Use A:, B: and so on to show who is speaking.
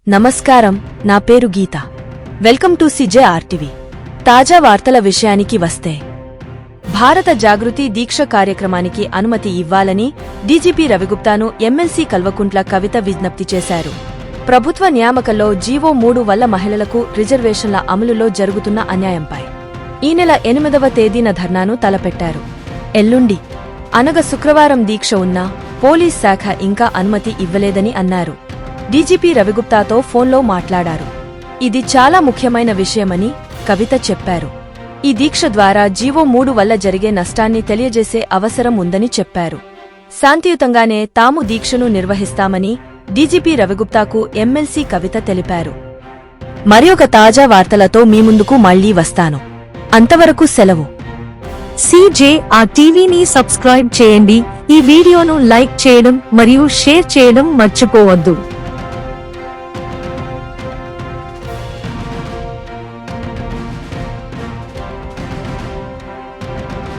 A: నమస్కారం, నా పేరు గీత. Welcome to CJRTV. తాజా వార్తల విషయానికి వస్తే, భారత జాగృతి దీక్ష కార్యక్రమానికి అనుమతి ఇవ్వాలని డీజీపీ రవిగుప్తాను ఎమ్మెల్సీ కల్వకుంట్ల కవిత విజ్ఞప్తి చేశారు. ప్రభుత్వ నియామకంలో జీవో 3 వల్ల మహిళలకు రిజర్వేషన్ల అమలులో జరుగుతున్న అన్యాయంపై ఈ నెల 8వ తేదీన ధర్నాను తలపెట్టారు. ఎల్లుండి అనగా శుక్రవారం దీక్ష ఉన్నా పోలీస్ శాఖ ఇంకా అనుమతి ఇవ్వలేదని అన్నారు. డీజీపీ రవిగుప్తాతో ఫోన్లో మాట్లాడారు. ఇది చాలా ముఖ్యమైన విషయమని కవిత చెప్పారు. ఈ దీక్ష ద్వారా జీవో 3 వల్ల జరిగే నష్టాన్ని తెలియజేసే అవసరం ఉందని చెప్పారు. శాంతియుతంగానే తాము దీక్షను నిర్వహిస్తామని డీజీపీ రవిగుప్తాకు ఎమ్మెల్సీ కవిత తెలిపారు. మరియొక తాజా వార్తలతో మీ ముందుకు మళ్లీ వస్తాను. అంతవరకు సెలవు.
B: CJRTVని సబ్స్క్రైబ్ చేయండి. ఈ వీడియోను లైక్ చేయడం మరియు షేర్ చేయడం మర్చిపోవద్దు.